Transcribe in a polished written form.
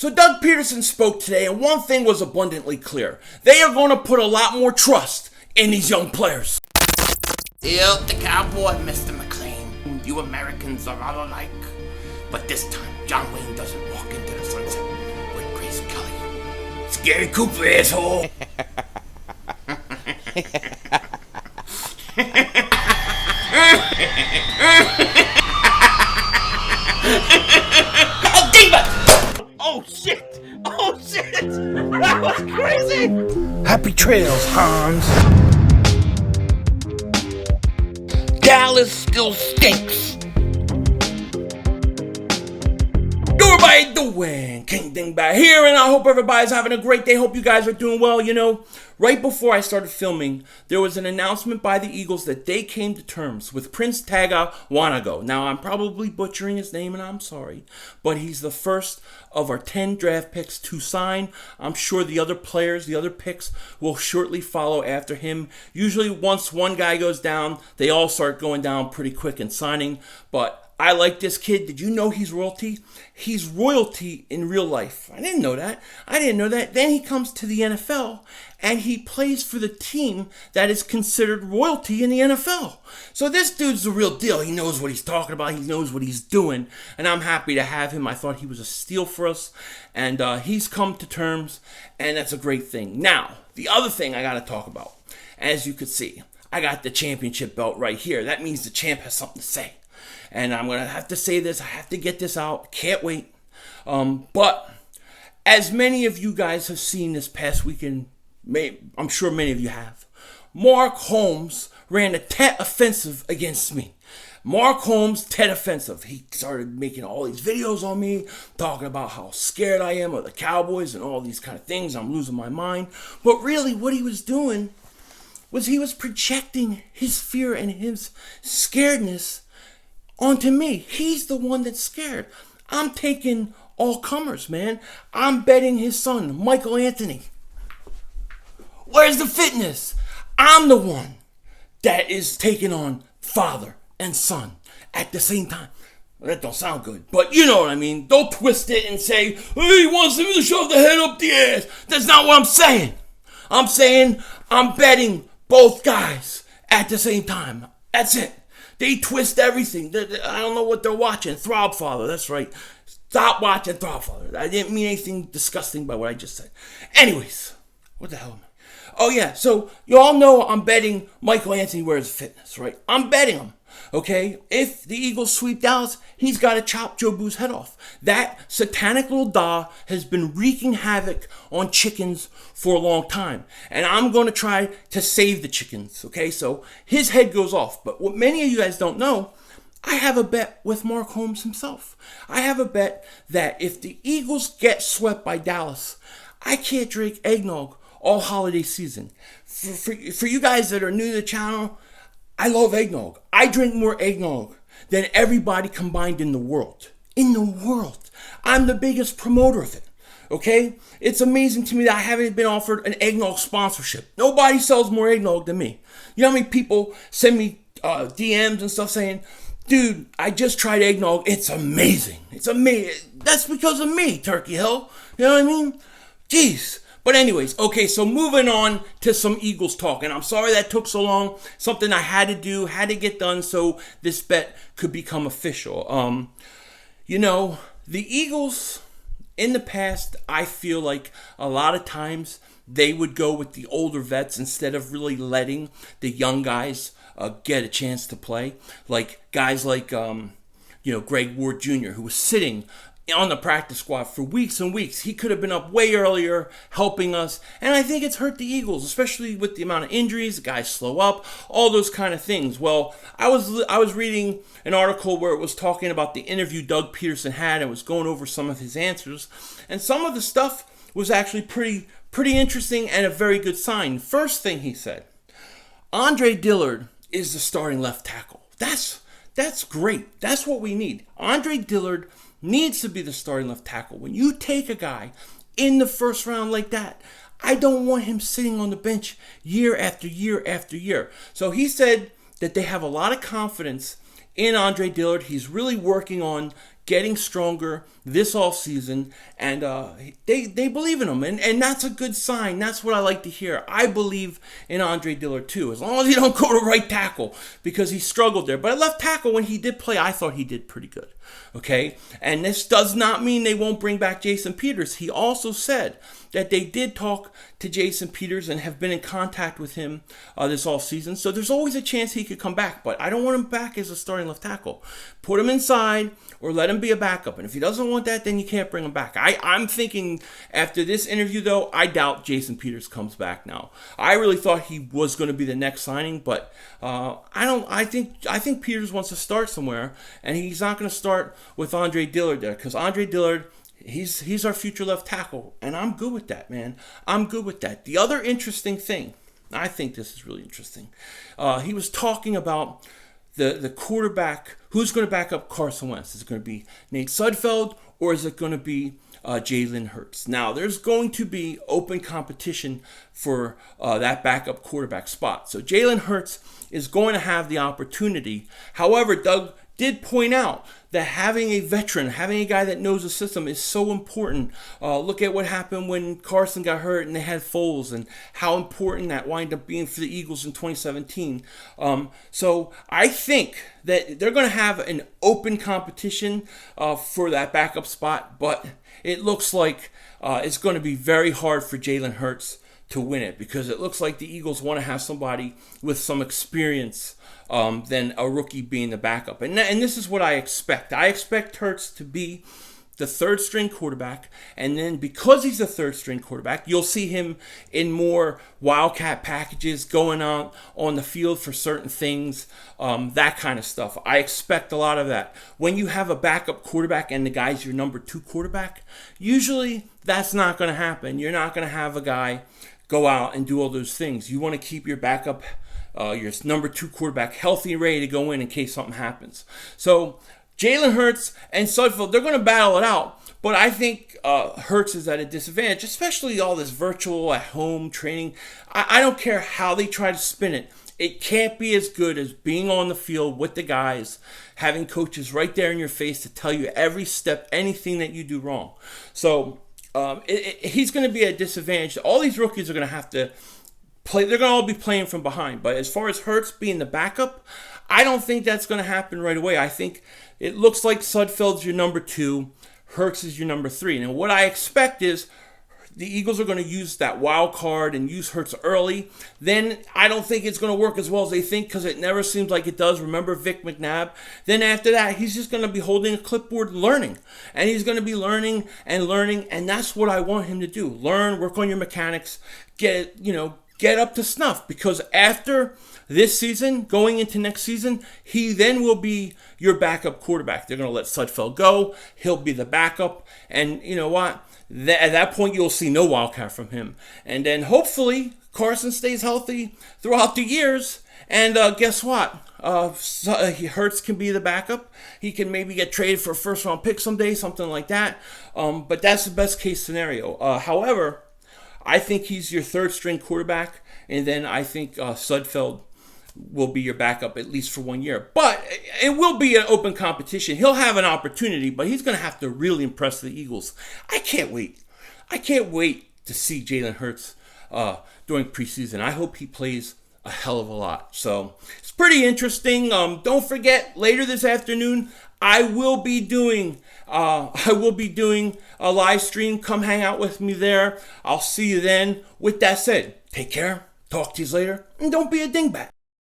So Doug Pederson spoke today, and one thing was abundantly clear. They are going to put a lot more trust in these young players. Still the cowboy, Mr. McLean. You Americans are all alike. But this time, John Wayne doesn't walk into the sunset with Grace Kelly. Scary Cooper, asshole. Oh, Diva! Oh, shit! Oh, shit! That was crazy! Happy trails, Hans. Dallas still stinks. Everybody doing? King Dingbat here, and I hope everybody's having a great day. Hope you guys are doing well. You know, right before I started filming, there was an announcement by the Eagles that they came to terms with Prince Tega Wanogho. Now, I'm probably butchering his name, and I'm sorry, but he's the first of our 10 draft picks to sign. I'm sure the other players, the other picks, will shortly follow after him. Usually, once one guy goes down, they all start going down pretty quick and signing, but I like this kid. Did you know he's royalty? He's royalty in real life. I didn't know that. Then he comes to the NFL and he plays for the team that is considered royalty in the NFL. So this dude's the real deal. He knows what he's talking about. He knows what he's doing. And I'm happy to have him. I thought he was a steal for us. And he's come to terms. And that's a great thing. Now, the other thing I got to talk about. As you could see, I got the championship belt right here. That means the champ has something to say. And I'm going to have to say this. I have to get this out. Can't wait. But as many of you guys have seen this past weekend, I'm sure many of you have, Mark Holmes ran a Tet offensive against me. Mark Holmes, Tet offensive. He started making all these videos on me, talking about how scared I am of the Cowboys and all these kind of things. I'm losing my mind. But really what he was doing was he was projecting his fear and his scaredness onto me. He's the one that's scared. I'm taking all comers, man. I'm betting his son, Michael Anthony. Where's the fitness? I'm the one that is taking on father and son at the same time. Well, that don't sound good, but you know what I mean. Don't twist it and say, hey, he wants him to shove the head up the ass. That's not what I'm saying. I'm saying I'm betting both guys at the same time. That's it. They twist everything. I don't know what they're watching. Throb Father, that's right. Stop watching Throb Father. I didn't mean anything disgusting by what I just said. Anyways, what the hell am I? Oh yeah, so you all know I'm betting Michael Anthony wears fitness, right? I'm betting him, okay? If the Eagles sweep Dallas, he's got to chop Joe Boo's head off. That satanic little da has been wreaking havoc on chickens for a long time. And I'm going to try to save the chickens, okay? So his head goes off. But what many of you guys don't know, I have a bet with Mark Holmes himself. I have a bet that if the Eagles get swept by Dallas, I can't drink eggnog all holiday season. For you guys that are new to the channel, I love eggnog. I drink more eggnog than everybody combined in the world. In the world. I'm the biggest promoter of it. Okay? It's amazing to me that I haven't been offered an eggnog sponsorship. Nobody sells more eggnog than me. You know how many people send me DMs and stuff saying, dude, I just tried eggnog. It's amazing. It's amazing. That's because of me, Turkey Hill. You know what I mean? Jeez. But anyways, okay, so moving on to some Eagles talk. And I'm sorry that took so long. Something I had to do, had to get done so this bet could become official. You know, the Eagles, in the past, I feel like a lot of times they would go with the older vets instead of really letting the young guys get a chance to play. Like guys like, Greg Ward Jr., who was sitting on the practice squad for weeks and weeks. He could have been up way earlier helping us, and I think it's hurt the Eagles, especially with the amount of injuries. The guys slow up, all those kind of things. Well, I was reading an article where it was talking about the interview Doug Pederson had and was going over some of his answers, and some of the stuff was actually pretty interesting and a very good sign. First thing he said, Andre Dillard is the starting left tackle. That's great. That's what we need. Andre Dillard needs to be the starting left tackle. When you take a guy in the first round like that, I don't want him sitting on the bench year after year after year. So he said that they have a lot of confidence in Andre Dillard. He's really working on getting stronger this offseason, and they believe in him, and that's a good sign. That's what I like to hear. I believe in Andre Dillard too, as long as he don't go to right tackle, because he struggled there. But at left tackle, when he did play, I thought he did pretty good. Okay, and this does not mean they won't bring back Jason Peters. He also said that they did talk to Jason Peters and have been in contact with him this offseason. So there's always a chance he could come back, but I don't want him back as a starting left tackle. Put him inside or let him be a backup. And if he doesn't want that, then you can't bring him back. I'm thinking after this interview, though, I doubt Jason Peters comes back now. I really thought he was going to be the next signing, but I think Peters wants to start somewhere, and he's not going to start with Andre Dillard there, because Andre Dillard, he's our future left tackle, and I'm good with that, man. I'm good with that. The other interesting thing, I think this is really interesting, he was talking about the quarterback, who's going to back up Carson Wentz. Is it going to be Nate Sudfeld, or is it going to be Jalen Hurts? Now, there's going to be open competition for that backup quarterback spot. So Jalen Hurts is going to have the opportunity. However, Doug did point out that having a veteran, having a guy that knows the system is so important. Look at what happened when Carson got hurt and they had Foles, and how important that wound up being for the Eagles in 2017. So I think that they're going to have an open competition for that backup spot, but it looks like it's going to be very hard for Jalen Hurts to win it, because it looks like the Eagles want to have somebody with some experience than a rookie being the backup. And this is what I expect. I expect Hurts to be the third string quarterback, and then because he's the third string quarterback, you'll see him in more wildcat packages, going out on the field for certain things, that kind of stuff. I expect a lot of that. When you have a backup quarterback and the guy's your number 2 quarterback, usually that's not going to happen. You're not going to have a guy go out and do all those things. You want to keep your backup, your number 2 quarterback healthy and ready to go in case something happens. So Jalen Hurts and Sudfeld, they're going to battle it out. But I think Hurts is at a disadvantage, especially all this virtual at-home training. I don't care how they try to spin it. It can't be as good as being on the field with the guys, having coaches right there in your face to tell you every step, anything that you do wrong. So he's going to be at a disadvantage. All these rookies are going to have to play. They're going to all be playing from behind. But as far as Hurts being the backup, I don't think that's going to happen right away. I think it looks like Sudfeld's your number 2, Hurts is your number 3. And what I expect is the Eagles are going to use that wild card and use Hurts early. Then I don't think it's going to work as well as they think, because it never seems like it does. Remember Vic McNabb? Then after that, he's just going to be holding a clipboard and learning. And he's going to be learning, and that's what I want him to do. Learn, work on your mechanics, get up to snuff, because after this season, going into next season, he then will be your backup quarterback. They're going to let Sudfeld go. He'll be the backup. And you know what? At that point, you'll see no wildcat from him. And then hopefully Carson stays healthy throughout the years. And guess what? Hurts can be the backup. He can maybe get traded for a first-round pick someday, something like that. But that's the best-case scenario. However, I think he's your third-string quarterback. And then I think Sudfeld will be your backup at least for 1 year. But it will be an open competition. He'll have an opportunity, but he's going to have to really impress the Eagles. I can't wait. I can't wait to see Jalen Hurts during preseason. I hope he plays a hell of a lot. So it's pretty interesting. Don't forget, later this afternoon, I will be doing a live stream. Come hang out with me there. I'll see you then. With that said, take care. Talk to you later. And don't be a dingbat.